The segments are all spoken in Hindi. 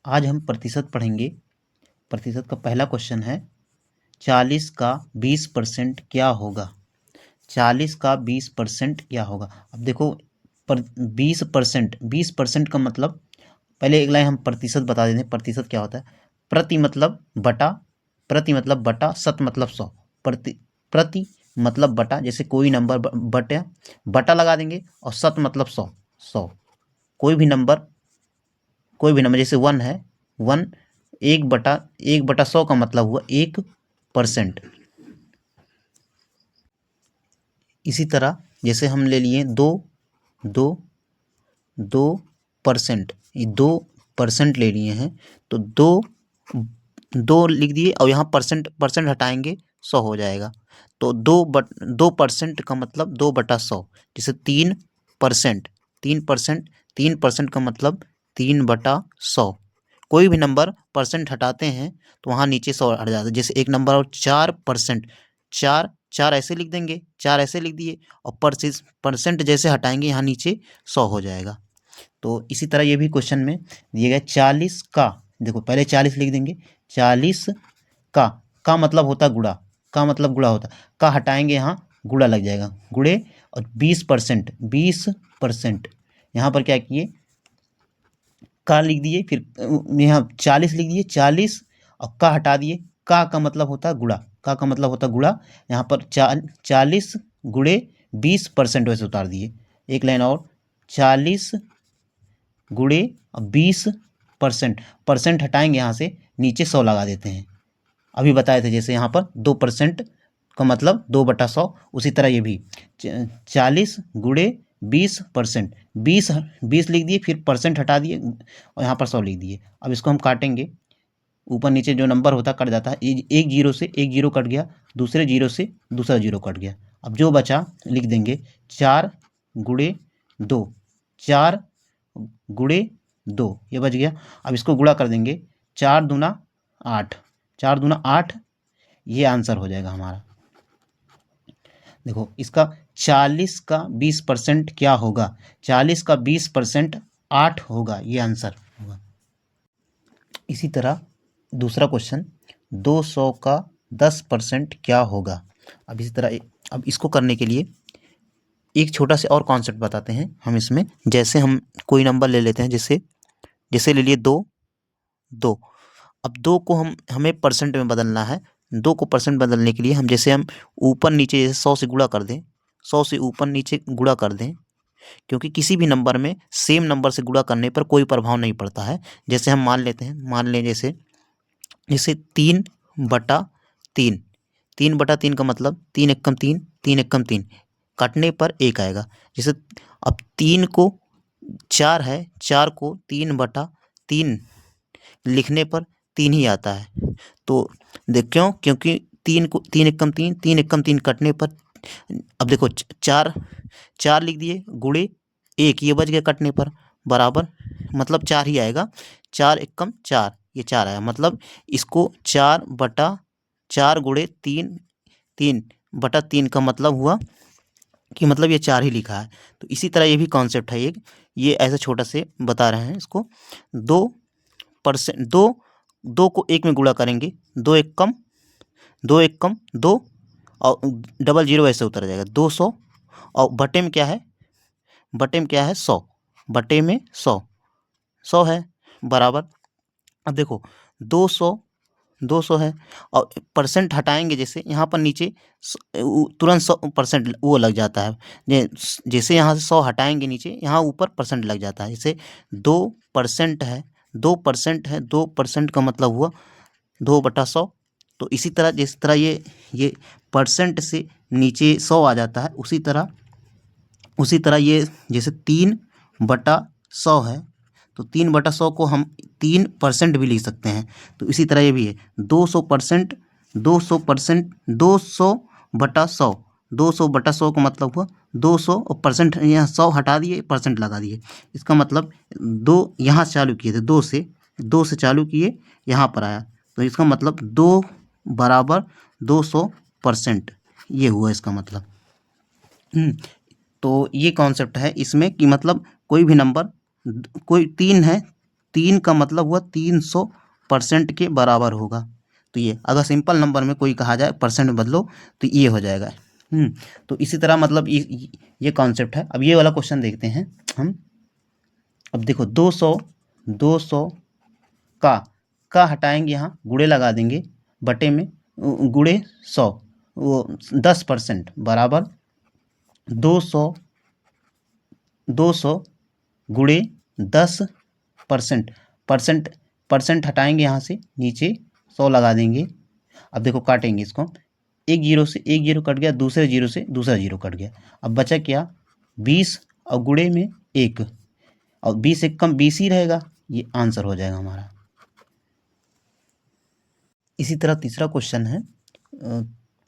आज हम प्रतिशत पढ़ेंगे। प्रतिशत का पहला क्वेश्चन है 40 का 20% क्या होगा। 40 का 20% क्या होगा। अब देखो 20% का मतलब, पहले एक लाइन हम प्रतिशत बता देते हैं। प्रतिशत क्या होता है। प्रति मतलब बटा, प्रति मतलब बटा, शत मतलब 100। प्रति प्रति मतलब बटा, जैसे कोई नंबर बटा बटा लगा देंगे, और शत मतलब 100। 100 कोई भी नंबर जैसे 1 है, 1 1 बटा 100 का मतलब हुआ 1%। इसी तरह जैसे हम ले लिए 2% ये 2% ले लिए हैं, तो 2 लिख दिए, और यहाँ परसेंट परसेंट हटाएंगे 100 हो जाएगा। तो 2% का मतलब 2/100। जैसे 3%, 3% का मतलब 3/100। कोई भी नंबर परसेंट हटाते हैं तो वहाँ नीचे 100 हट जाता है। जैसे एक नंबर और 4%, चार चार ऐसे लिख देंगे, 4 ऐसे लिख दिए, और परसेंट जैसे हटाएंगे यहाँ नीचे 100 हो जाएगा। तो इसी तरह ये भी क्वेश्चन में दिए गए 40 का, देखो पहले 40 लिख देंगे। 40 का मतलब होता गुणा, का मतलब गुणा होता, का हटाएंगे यहाँ गुणा लग जाएगा, गुणे। और 20% यहाँ पर क्या किए, का लिख दिए, फिर यहाँ 40 लिख दिए, 40 और का हटा दिए। का मतलब होता है गुणा, का मतलब होता है गुणा। यहाँ पर 40 गुणे 20% वैसे उतार दिए। एक लाइन और, 40 गुणे 20%, परसेंट हटाएंगे यहाँ से, नीचे 100 लगा देते हैं। अभी बताए थे जैसे यहाँ पर 2% का मतलब 2/100। उसी तरह ये भी 40 गुणे 20%, 20 लिख दिए, फिर परसेंट हटा दिए, और यहाँ पर 100 लिख दिए। अब इसको हम काटेंगे, ऊपर नीचे जो नंबर होता कट जाता है। एक जीरो से एक जीरो कट गया, दूसरे जीरो से दूसरा जीरो कट गया। अब जो बचा लिख देंगे 4 गुणे 2, 4 गुणे 2, ये बच गया। अब इसको गुणा कर देंगे, 4 दूना 8, 4 दूना 8, ये आंसर हो जाएगा हमारा। देखो इसका 40 का 20% क्या होगा। 40 का 20% 8 होगा, ये आंसर होगा। इसी तरह दूसरा क्वेश्चन 200 का 10% क्या होगा। अब इसी तरह अब इसको करने के लिए एक छोटा सा और कॉन्सेप्ट बताते हैं हम इसमें। जैसे हम कोई नंबर ले लेते हैं, जैसे जैसे ले लिए 2। अब 2 को हमें परसेंट में बदलना है। 2 को परसेंट बदलने के लिए हम ऊपर नीचे जैसे 100 से गुणा कर दें, 100 से ऊपर नीचे गुणा कर दें, क्योंकि किसी भी नंबर में सेम नंबर से गुणा करने पर कोई प्रभाव नहीं पड़ता है। जैसे हम मान लेते हैं, मान लें जैसे जैसे 3/3, 3/3 का मतलब 3 एकम 3, 3 एकम 3, काटने पर 1 आएगा। जैसे अब 3 को 4 है, 4 को 3/3 लिखने पर 3 ही आता है। तो देख क्यों, क्योंकि 3 को 3 एकम 3, 3 एकम 3 कटने पर, अब देखो 4 लिख दिए, गुणे 1, ये बच गया कटने पर, बराबर मतलब 4 ही आएगा। 4 एकम 4, ये 4 आया, मतलब इसको 4/4 गुणे 3, 3/3 का मतलब हुआ कि मतलब ये 4 ही लिखा है। तो इसी तरह ये भी कॉन्सेप्ट है एक, ये ऐसे छोटा से बता रहे हैं इसको। 2%, 2 को 1 में गुणा करेंगे, 2 एकम 2, और डबल जीरो ऐसे उतर जाएगा 200। और बटे में क्या है, बटे में क्या है 100, बटे में 100 है, बराबर। अब देखो 200 है, और परसेंट हटाएंगे, जैसे यहाँ पर नीचे तुरंत 100% वो लग जाता है। जैसे यहाँ से 100 हटाएंगे, नीचे यहाँ ऊपर परसेंट लग जाता है। जैसे 2% है, 2% का मतलब हुआ 2/100। तो इसी तरह जिस तरह ये परसेंट से नीचे 100 आ जाता है, उसी तरह ये जैसे 3/100 है, तो 3/100 को हम 3% भी लिख सकते हैं। तो इसी तरह ये भी है 200%, 200/100, 200/100 का मतलब हुआ 200, और परसेंट यहाँ 100 हटा दिए, परसेंट लगा दिए। इसका मतलब 2 यहाँ से चालू किए थे, 2 से चालू किए, यहाँ पर आया, तो इसका मतलब 2 बराबर 200%, ये हुआ इसका मतलब। तो ये कॉन्सेप्ट है इसमें कि मतलब कोई भी नंबर, कोई 3 है, 3 का मतलब हुआ 300% के बराबर होगा। तो ये अगर सिंपल नंबर में कोई कहा जाए परसेंट में बदलो तो ये हो जाएगा। तो इसी तरह मतलब ये कॉन्सेप्ट है। अब ये वाला क्वेश्चन देखते हैं हम। अब देखो 200 का हटाएंगे, यहाँ गुणे लगा देंगे, बटे में गुणे 100, वो 10% बराबर 200 गुणे 10%। परसेंट परसेंट हटाएंगे, यहाँ से नीचे 100 लगा देंगे। अब देखो काटेंगे इसको, एक जीरो से एक जीरो कट गया, दूसरे जीरो से दूसरा जीरो कट गया। अब बचा क्या 20 और गुणे में 1, और 20 एक कम 20 ही रहेगा, ये आंसर हो जाएगा हमारा। इसी तरह तीसरा क्वेश्चन है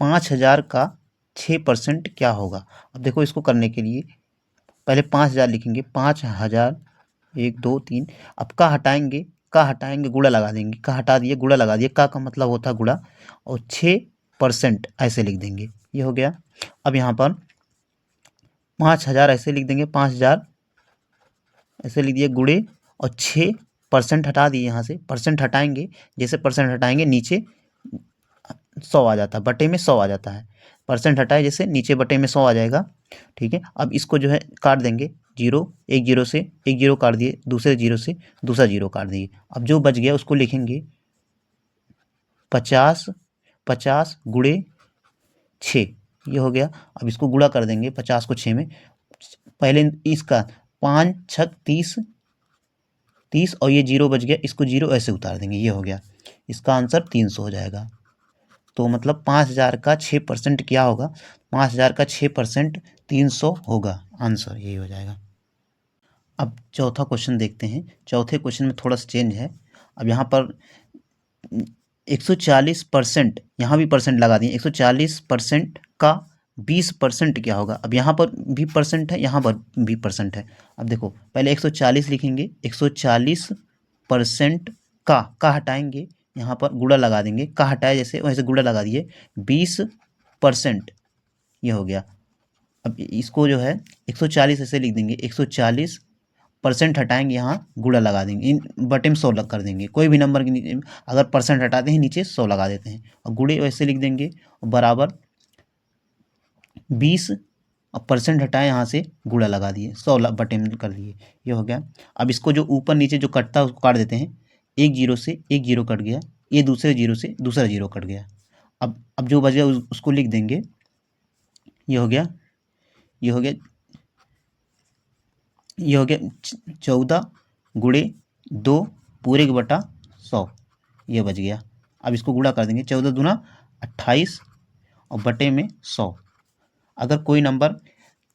5000 का 6% क्या होगा। अब देखो इसको करने के लिए पहले 5000 लिखेंगे, 5000 1 2 3। अब का हटाएंगे गुणा लगा देंगे, का हटा दिए गुणा लगा दिए, का मतलब होता है गुणा, और 6% ऐसे लिख देंगे, ये हो गया। अब यहाँ पर 5000 ऐसे लिख देंगे, 5000 ऐसे लिख दिए गुणे, और 6% हटा दिए, यहाँ से परसेंट हटाएंगे, जैसे परसेंट हटाएंगे नीचे 100 आ जाता है, बटे में 100 आ जाता है। परसेंट हटाए जैसे नीचे बटे में 100 आ जाएगा, ठीक है। अब इसको जो है काट देंगे, जीरो, एक जीरो से एक जीरो काट दिए, दूसरे जीरो से दूसरा जीरो काट दिए। अब जो बच गया उसको लिखेंगे 50 गुणे 6, ये हो गया। अब इसको गुणा कर देंगे 50 को 6 में, पहले इसका 5 6 30 और ये जीरो बच गया, इसको जीरो ऐसे उतार देंगे, ये हो गया। इसका आंसर 300 हो जाएगा। तो मतलब 5000 का 6% क्या होगा, 5000 का 6% 300 होगा, आंसर यही हो जाएगा। अब चौथा क्वेश्चन देखते हैं। चौथे क्वेश्चन में थोड़ा सा चेंज है। अब यहाँ पर 140%, यहाँ भी परसेंट लगा दिए, 140% का 20% क्या होगा। अब यहाँ पर भी परसेंट है, यहाँ पर भी परसेंट है। अब देखो पहले 140 लिखेंगे, 140% का हटाएंगे, यहाँ पर गुणा लगा देंगे, का हटाए जैसे वैसे गुणा लगा दिए, 20%, ये हो गया। अब इसको जो है 140 ऐसे लिख देंगे, 140% हटाएंगे, यहाँ गुणा लगा देंगे, इन बटे में 100 लग कर देंगे, कोई भी नंबर के नीचे अगर परसेंट हटाते हैं नीचे 100 लगा देते हैं, और गुणे वैसे लिख देंगे, बराबर 20, अब परसेंट हटाए यहाँ से गुणा लगा दिए, 100 बटे में कर दिए, ये हो गया। अब इसको जो ऊपर नीचे जो कटता है उसको काट देते हैं, एक जीरो से एक जीरो कट गया, ये दूसरे जीरो से दूसरा जीरो कट गया। अब जो बच गया उसको लिख देंगे, ये हो गया, ये हो गया, ये हो गया 14 गुणे 2 पूरे के बटा 100, ये बच गया। अब इसको गुणा कर देंगे, 14 दूना 28 और बटे में 100। अगर कोई नंबर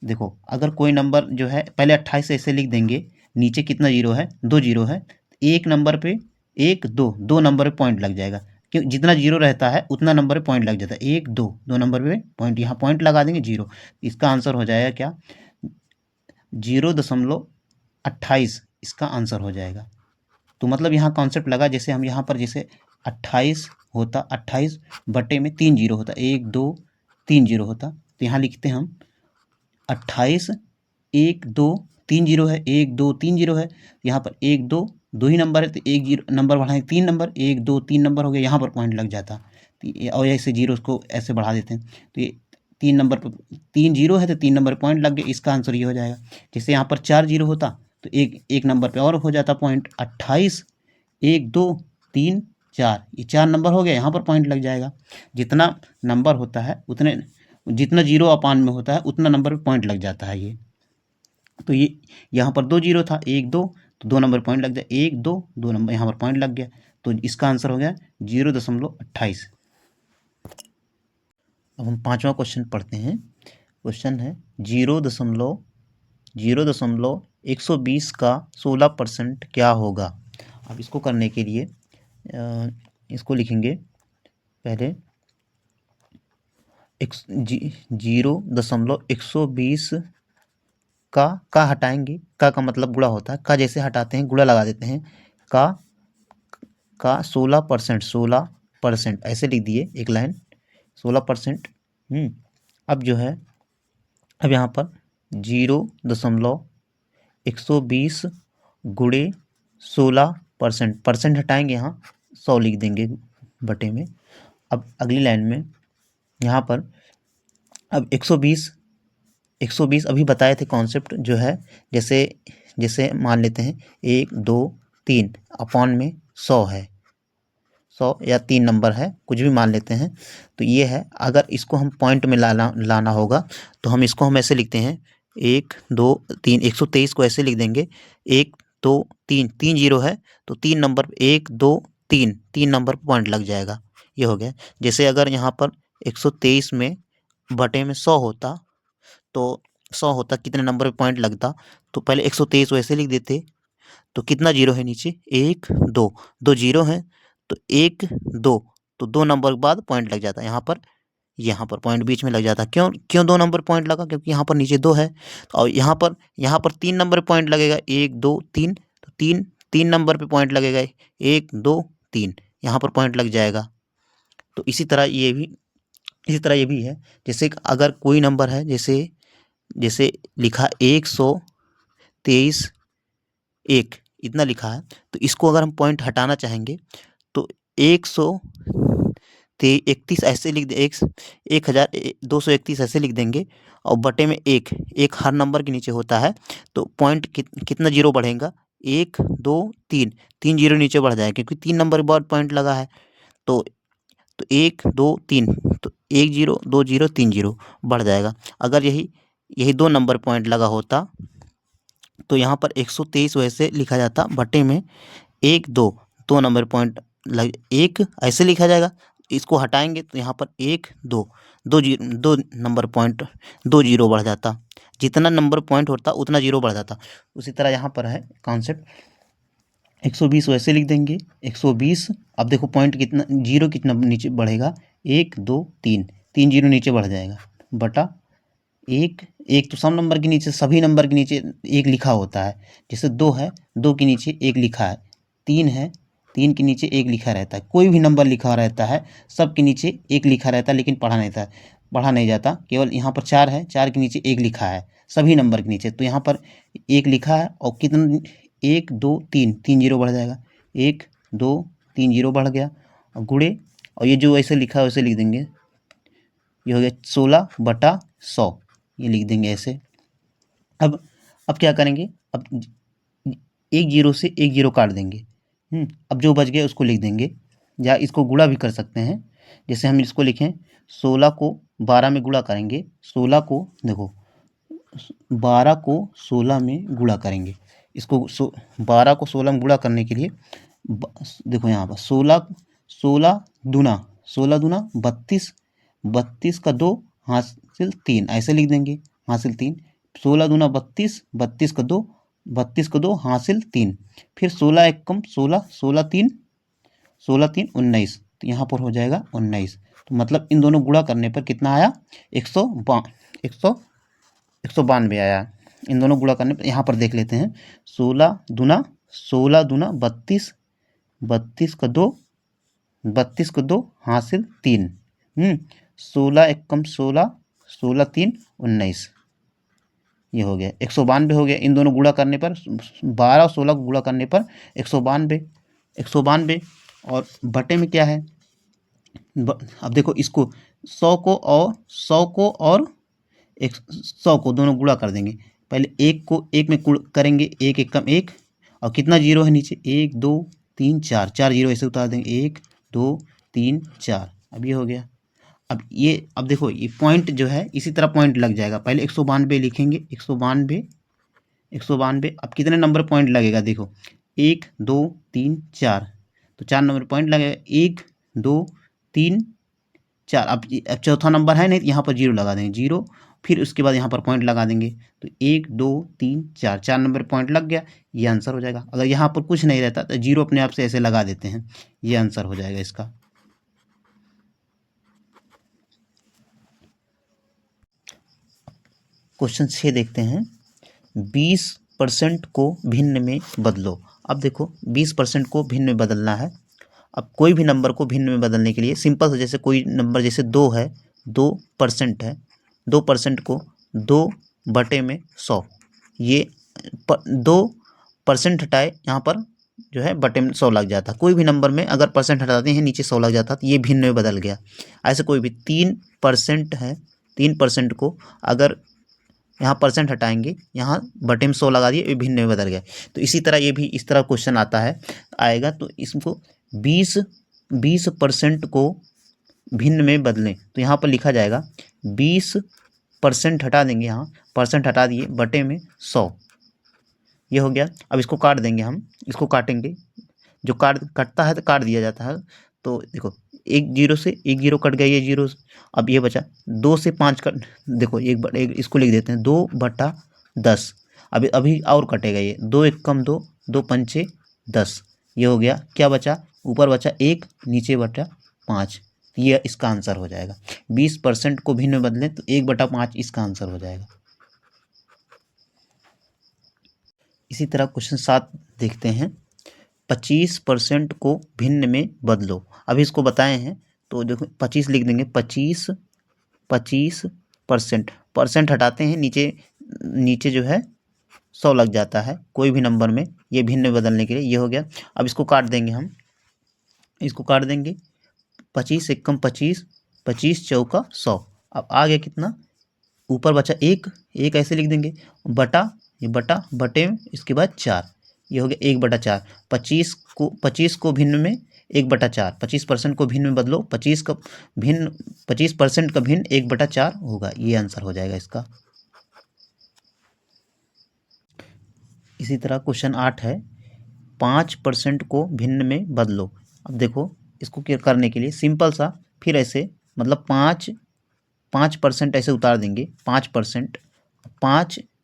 देखो, अगर कोई नंबर जो है पहले 28 ऐसे लिख देंगे, नीचे कितना जीरो है, 2 जीरो है, एक नंबर पे 1 2 2 नंबर पे पॉइंट लग जाएगा, क्यों जितना जीरो रहता है उतना नंबर पे पॉइंट लग जाता है, 1 2 2 नंबर पे पॉइंट, यहाँ पॉइंट लगा देंगे जीरो। इसका आंसर हो जाएगा क्या 0.28, इसका आंसर हो जाएगा। तो मतलब यहाँ कॉन्सेप्ट लगा, जैसे हम यहाँ पर जैसे 28 होता, 28 बटे में 3 जीरो होता, 1 2 3 जीरो होता, तो यहाँ लिखते हैं हम 28 1 2 3 जीरो है, 1 2 3 जीरो है, यहाँ पर 1 2 2 ही नंबर है, तो एक जीरो नंबर बढ़ाएं, 3 नंबर, 1 2 3 नंबर हो गया, यहाँ पर पॉइंट लग जाता। और ऐसे जीरो को ऐसे बढ़ा देते हैं, तो ये 3 नंबर पर 3 जीरो है, तो 3 नंबर पॉइंट लग गया, इसका आंसर ये हो जाएगा। जैसे यहाँ पर 4 जीरो होता तो एक एक नंबर पे और हो जाता पॉइंट, 28 1 2 3 4, ये 4 नंबर हो गया, यहाँ पर पॉइंट लग जाएगा। जितना नंबर होता है उतने, जितना जीरो अपान में होता है उतना नंबर पे पॉइंट लग जाता है ये। तो ये यहाँ पर 2 जीरो था, 1 2, तो 2 नंबर पॉइंट लग गया, 1 2 2 नंबर यहाँ पर पॉइंट लग गया, तो इसका आंसर हो गया 0.28। अब हम पांचवा क्वेश्चन पढ़ते हैं। क्वेश्चन है 0.120 का 16% क्या होगा। अब इसको करने के लिए इसको लिखेंगे पहले 0.120 का हटाएंगे, का मतलब गुणा होता है, का जैसे हटाते हैं गुणा लगा देते हैं, का 16% ऐसे लिख दिए एक लाइन, 16%। अब जो है, अब यहाँ पर 0.120 गुणे 16%, परसेंट हटाएंगे, यहाँ 100 लिख देंगे बटे में। अब अगली लाइन में यहाँ पर अब 120 अभी बताए थे कॉन्सेप्ट जो है, जैसे जैसे मान लेते हैं 1 2 3 अपॉन में 100 है, 100 या 3 नंबर है, कुछ भी मान लेते हैं। तो ये है, अगर इसको हम पॉइंट में लाना होगा तो हम ऐसे लिखते हैं 1 2 3, 123 को ऐसे लिख देंगे 1 2 3, 3 जीरो है तो 3 नंबर 1 2 3, 3 नंबर पर पॉइंट लग जाएगा। ये हो गया। जैसे अगर यहाँ पर 123 में बटे में 100 होता तो 100 होता, कितने नंबर पे पॉइंट लगता, तो पहले 123 वैसे लिख देते। तो कितना जीरो है नीचे, 1 2, 2 जीरो है तो 1 2, तो 2 नंबर के बाद पॉइंट लग जाता। यहाँ पर पॉइंट बीच में लग जाता। क्यों क्यों 2 नंबर पॉइंट लगा, क्योंकि यहाँ पर नीचे 2 है और यहाँ पर 3 नंबर पॉइंट लगेगा, 1 2 3, तो 3 नंबर पे पॉइंट लगेगा, 1 2 3, यहाँ पर पॉइंट लग जाएगा। तो इसी तरह ये भी है। जैसे अगर कोई नंबर है, जैसे जैसे लिखा 123 1, इतना लिखा है, तो इसको अगर हम पॉइंट हटाना चाहेंगे तो 131 ऐसे लिख दे, 1231 ऐसे लिख देंगे और बटे में एक हर नंबर के नीचे होता है। तो पॉइंट कितना जीरो बढ़ेगा, 1 2 3, 3 जीरो नीचे बढ़ जाएगा क्योंकि 3 नंबर के बाद पॉइंट लगा है। तो 1 2 3, तो 1 जीरो 2 जीरो 3 जीरो बढ़ जाएगा। अगर यही 2 नंबर पॉइंट लगा होता तो यहाँ पर 123 वैसे लिखा जाता, बटे में 1 2, 2 नंबर पॉइंट लग, 1 ऐसे लिखा जाएगा। इसको हटाएंगे तो यहाँ पर 1 2, 2 नंबर पॉइंट 2 जीरो बढ़ जाता। जितना नंबर पॉइंट होता उतना जीरो बढ़ जाता। उसी तरह यहाँ पर है कॉन्सेप्ट, 120 वैसे लिख देंगे 120। अब देखो पॉइंट कितना, जीरो कितना नीचे बढ़ेगा, 1 2 3, 3 जीरो नीचे बढ़ जाएगा बटा एक तो सब नंबर के नीचे, सभी नंबर के नीचे एक लिखा होता है। जैसे 2 है, 2 के नीचे एक लिखा है, 3 है, 3 के नीचे एक लिखा रहता है। कोई भी नंबर लिखा रहता है, सब के नीचे एक लिखा रहता है, लेकिन पढ़ा नहीं जाता। केवल यहाँ पर 4 है, 4 के नीचे एक लिखा है सभी नंबर के नीचे। तो यहाँ पर एक लिखा है और कितना, 1 2 3, 3 जीरो बढ़ जाएगा, 1 2 3 जीरो बढ़ गया और गुणे, और ये जो ऐसे लिखा है वैसे लिख देंगे। ये हो गया 16/100, ये लिख देंगे ऐसे। अब क्या करेंगे, अब एक जीरो से एक जीरो काट देंगे। अब जो बच गया उसको लिख देंगे, या इसको गुणा भी कर सकते हैं। जैसे हम इसको लिखें 16 को 12 में गुणा करेंगे, 16 को देखो 12 को 16 में गुणा करेंगे। इसको 12 को 16 में गुणा करने के लिए देखो यहाँ पर 16 दूना 32, 32 का 2 हासिल 3 ऐसे लिख देंगे, हासिल 3। 16 दूना 32, 32 का 2, 32 का 2 हासिल 3। फिर 16 एक कम 16, 16 3, 19, तो यहाँ पर हो जाएगा 19। तो मतलब इन दोनों गुणा करने पर कितना आया, 192 आया। इन दोनों गुणा करने पर यहाँ पर देख लेते हैं, 16 दूना 32, 32 का 2, 32 को 2 हासिल 3, 16 एक कम 16, 16 3 19, ये हो गया 192 हो गया। इन दोनों गुणा करने पर 12 और 16 को गुणा करने पर 192। और बटे में क्या है, अब देखो इसको 100 को और 100 को दोनों गुणा कर देंगे। पहले एक को एक में करेंगे, एक एक कम एक, और कितना जीरो है नीचे, 1 2 3 4, 4 जीरो ऐसे उतार देंगे, 1 2 3 4। अब ये हो गया। अब देखो ये पॉइंट जो है इसी तरह पॉइंट लग जाएगा। पहले 192 लिखेंगे, 192। अब कितने नंबर पॉइंट लगेगा, देखो 1 2 3 4, तो 4 नंबर पॉइंट लगेगा, 1 2 3 4। अब चौथा नंबर है नहीं, यहाँ पर जीरो लगा देंगे, जीरो, फिर उसके बाद यहाँ पर पॉइंट लगा देंगे। तो 1 2 3 4, 4 नंबर पॉइंट लग गया, ये आंसर हो जाएगा। अगर यहाँ पर कुछ नहीं रहता तो जीरो अपने आप से ऐसे लगा देते हैं, ये आंसर हो जाएगा इसका। क्वेश्चन 6 देखते हैं, 20% को भिन्न में बदलो। अब देखो 20% को भिन्न में बदलना है। अब कोई भी नंबर को भिन्न में बदलने के लिए सिंपल से, जैसे कोई नंबर जैसे 2 है, 2% है, 2% को 2/100, ये 2% हटाए, यहाँ पर जो है बटे में 100 लग जाता। कोई भी नंबर में अगर परसेंट हटाते हैं नीचे 100 लग जाता, तो ये भिन्न में बदल गया। ऐसे कोई भी 3% है, 3% को अगर यहाँ परसेंट हटाएंगे, यहाँ बटे में 100 लगा दिए, ये भिन्न में बदल गया। तो इसी तरह ये भी इस तरह क्वेश्चन आता है, आएगा। तो इसको 20% को भिन्न में बदलें, तो यहाँ पर लिखा जाएगा 20% हटा देंगे, यहाँ परसेंट हटा दिए, बटे में 100, ये हो गया। अब इसको काट देंगे, हम इसको काटेंगे, जो कटता है तो काट दिया जाता है। तो देखो, एक जीरो से एक जीरो कट गया, ये जीरो। अब ये बचा 2 से 5 कट, देखो एक इसको लिख देते हैं 2/10। अभी अभी और कटेगा, ये 2 एक कम 2, 2 पंचे 10, ये हो गया। क्या बचा, ऊपर बचा 1, नीचे बचा 5, ये इसका आंसर हो जाएगा। 20% को भिन्न में बदलें तो 1/5 इसका आंसर हो जाएगा। इसी तरह क्वेश्चन 7 देखते हैं। 25% को भिन्न में बदलो। अभी इसको बताए हैं, तो देखो 25 लिख देंगे। 25% परसेंट हटाते हैं, नीचे जो है 100 लग जाता है कोई भी नंबर में, ये भिन्न में बदलने के लिए, ये हो गया। अब इसको काट देंगे, हम इसको काट देंगे। 25 एकम 25, 25 चौका 100। अब आ गया कितना, ऊपर बचा 1 ऐसे लिख देंगे, बटा, ये बटा, बटे में इसके बाद 4, ये हो गया 1/4। 25 को भिन्न में 1/4, 25% को भिन्न में बदलो, 25% का भिन्न 1/4 होगा, ये आंसर हो जाएगा इसका। इसी तरह क्वेश्चन 8 है, 5% को भिन्न में बदलो। अब देखो, इसको क्या करने के लिए सिंपल सा, फिर ऐसे मतलब 5% ऐसे उतार देंगे, 5%,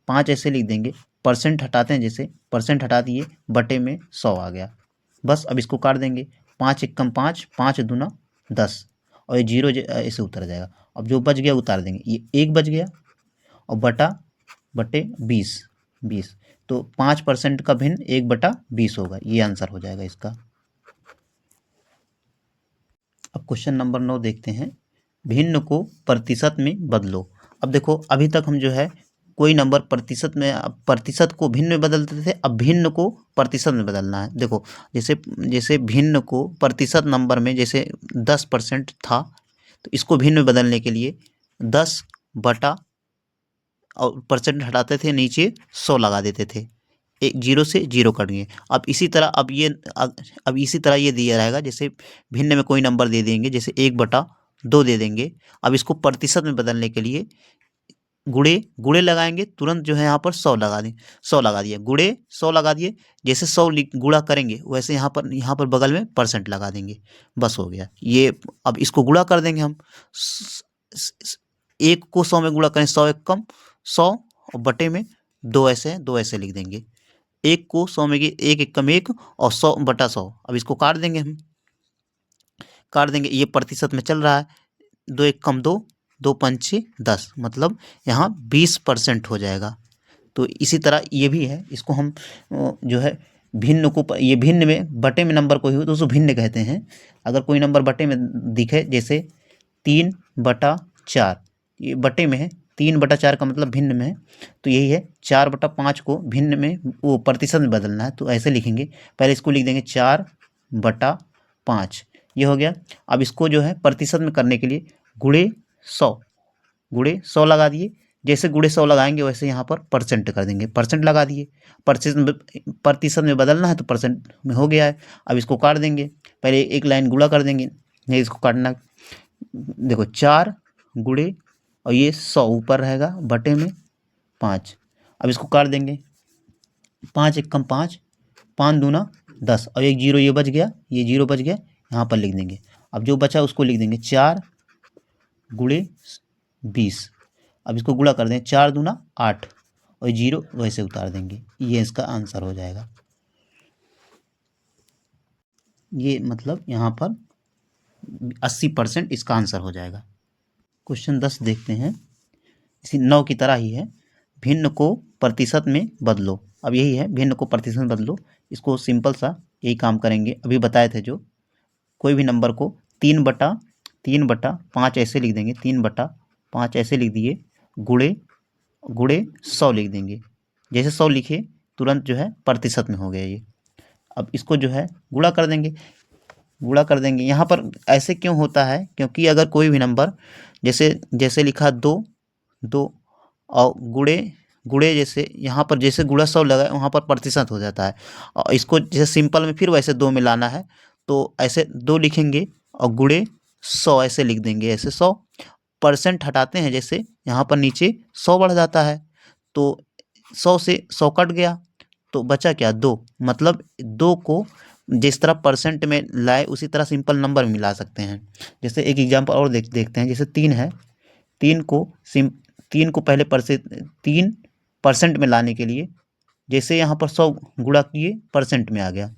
5 ऐसे लिख देंगे, परसेंट हटाते हैं, जैसे परसेंट हटा दिए, बटे में 100 आ गया। बस अब इसको काट देंगे, 5 एकम 5, 5 दूना 10, और ये जीरो ऐसे उतर जाएगा। अब जो बच गया उतार देंगे, ये 1 बच गया, और बटे 20, तो 5% का भिन्न 1/20 होगा, ये आंसर हो जाएगा इसका। अब क्वेश्चन नंबर 9 देखते हैं। भिन्न को प्रतिशत में बदलो। अब देखो, अभी तक हम जो है कोई नंबर प्रतिशत को भिन्न में बदलते थे, अब भिन्न को प्रतिशत में बदलना है। देखो, जैसे भिन्न को प्रतिशत नंबर में जैसे 10% था, तो इसको भिन्न में बदलने के लिए 10 बटा, और परसेंट हटाते थे, नीचे 100 लगा देते थे, एक जीरो से जीरो कट गए। अब इसी तरह ये दिया रहेगा, जैसे भिन्न में कोई नंबर दे देंगे, जैसे 1/2 दे देंगे। अब इसको प्रतिशत में बदलने के लिए गुणे लगाएंगे, तुरंत जो है यहाँ पर 100 लगा दें, 100 लगा दिए, गुणे 100 लगा दिए, जैसे 100 गुणा करेंगे वैसे यहाँ पर बगल में परसेंट लगा देंगे, बस हो गया ये। अब इसको गुणा कर देंगे हम, 1 को 100 में गुणा करें, 100 एक कम 100, और बटे में 2 ऐसे लिख देंगे। 1 को 100 में 1 एक कम 1, और 100/100। अब इसको काट देंगे, हम काट देंगे, ये प्रतिशत में चल रहा है, 2 एक कम 2, 2 पंचे 10, मतलब यहाँ 20% हो जाएगा। तो इसी तरह ये भी है, इसको हम जो है भिन्न को, ये भिन्न में बटे में नंबर कोई हो तो उसको भिन्न कहते हैं। अगर कोई नंबर बटे में दिखे, जैसे 3/4, ये बटे में है, 3/4 का मतलब भिन्न में है, तो यही है। 4/5 को भिन्न में, वो प्रतिशत में बदलना है, तो ऐसे लिखेंगे। पहले इसको लिख देंगे 4/5, ये हो गया। अब इसको जो है प्रतिशत में करने के लिए गुणे 100 लगा दिए, जैसे गुणे 100 लगाएंगे वैसे यहाँ पर परसेंट कर देंगे, परसेंट लगा दिए। प्रतिशत में बदलना है तो परसेंट में हो गया है। अब इसको काट देंगे, पहले एक लाइन गुणा कर देंगे, नहीं इसको काटना। देखो 4 गुणे, और ये 100 ऊपर रहेगा, बटे में 5। अब इसको काट देंगे, 5 एक कम 5, 5 दूना 10, और एक जीरो ये बच गया, ये जीरो बच गया, यहाँ पर लिख देंगे। अब जो बचा उसको लिख देंगे 4 गुणे 20। अब इसको गुणा कर दें, 4 दूना 8, और जीरो वैसे उतार देंगे, ये इसका आंसर हो जाएगा। ये मतलब यहाँ पर 80% इसका आंसर हो जाएगा। क्वेश्चन 10 देखते हैं, इसी 9 की तरह ही है। भिन्न को प्रतिशत में बदलो। अब यही है, भिन्न को प्रतिशत में बदलो। इसको सिंपल सा यही काम करेंगे, अभी बताए थे जो, कोई भी नंबर को 3/5 ऐसे लिख देंगे, 3/5 ऐसे लिख दिए, गुणे 100 लिख देंगे। जैसे 100 लिखे, तुरंत जो है प्रतिशत में हो गया ये। अब इसको जो है गुणा कर देंगे, गुणा कर देंगे। यहाँ पर ऐसे क्यों होता है, क्योंकि अगर कोई भी नंबर जैसे जैसे लिखा 2 2 और गुणे गुणे जैसे यहाँ पर जैसे गुणा 100 लगा है वहाँ पर प्रतिशत हो जाता है, और इसको जैसे सिंपल में फिर वैसे 2 में लाना है तो ऐसे 2 लिखेंगे और गुणे 100 ऐसे लिख देंगे, ऐसे 100 परसेंट हटाते हैं जैसे यहाँ पर नीचे 100 बढ़ जाता है, तो 100 से 100 कट गया तो बचा क्या 2, मतलब 2 को जिस तरह परसेंट में लाए उसी तरह सिंपल नंबर में मिला सकते हैं। जैसे एक एग्जांपल और देखते हैं, जैसे 3 है, 3 को 3 को पहले 3% में लाने के लिए जैसे यहाँ पर 100 गुणा किए परसेंट में आ गया,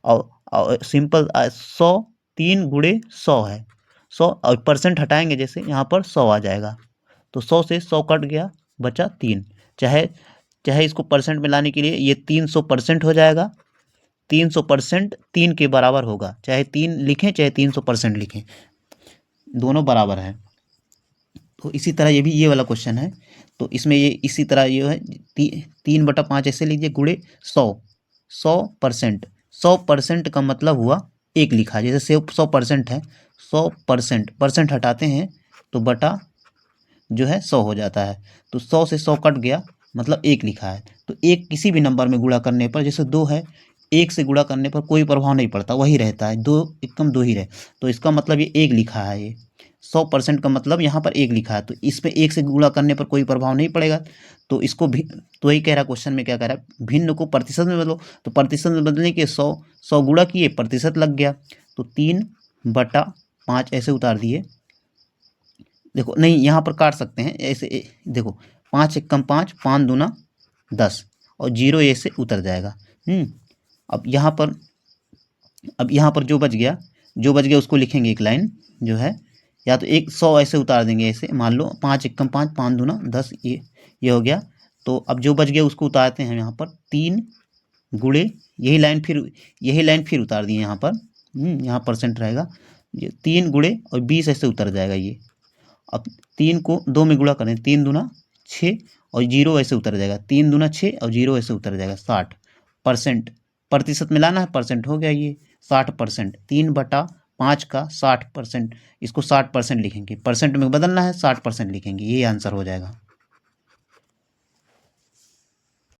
और सिंपल 100 3 गुणे 100 है 100 और परसेंट हटाएंगे जैसे यहाँ पर 100 आ जाएगा, तो 100 से 100 कट गया बचा 3। चाहे इसको परसेंट में लाने के लिए ये 300% हो जाएगा, 300% 3 के बराबर होगा, चाहे 3 लिखें चाहे 300% लिखें, दोनों बराबर हैं। तो इसी तरह ये भी ये वाला क्वेश्चन है, तो इसमें ये इसी तरह ये है 3/5 ऐसे लीजिए गुणे 100 100%, 100% का मतलब हुआ एक लिखा, जैसे 100% है 100% परसेंट हटाते हैं तो बटा जो है 100 हो जाता है, तो 100 से 100 कट गया मतलब एक लिखा है। तो एक किसी भी नंबर में गुणा करने पर, जैसे 2 है, एक से गुणा करने पर कोई प्रभाव नहीं पड़ता, वही रहता है, 2 एकम 2 ही रहे, तो इसका मतलब ये एक लिखा है, ये 100% का मतलब यहाँ पर एक लिखा है, तो इसमें एक से गुणा करने पर कोई प्रभाव नहीं पड़ेगा, तो इसको भी तो वही कह रहा क्वेश्चन में, क्या कह रहा है, भिन्न को प्रतिशत में बदलो, तो प्रतिशत में बदलने के 100 गुणा किए प्रतिशत लग गया, तो 3/5 ऐसे उतार दिए। देखो नहीं यहाँ पर काट सकते हैं ऐसे, देखो 5 एकम 5 5 दूना 10 और 0 ऐसे उतर जाएगा। अब यहाँ पर जो बच गया उसको लिखेंगे एक लाइन जो है, या तो 100 ऐसे उतार देंगे, ऐसे मान लो 5 एकम 5 5 दूना 10 ये हो गया, तो अब जो बच गया उसको उतारते हैं यहाँ पर 3 गुणे यही लाइन फिर उतार दिए यहाँ पर, यहाँ परसेंट रहेगा, ये 3 गुणे और 20 ऐसे उतर जाएगा ये। अब 3 को 2 में गुणा करें, 3 दूना 6 और 0 ऐसे उतर जाएगा, 3 दूना 6 और 0 ऐसे उतर जाएगा 60%, प्रतिशत में लाना है, परसेंट हो गया ये 60%, 3/5 का 60%, इसको 60% लिखेंगे, परसेंट में बदलना है 60% लिखेंगे, ये आंसर हो जाएगा।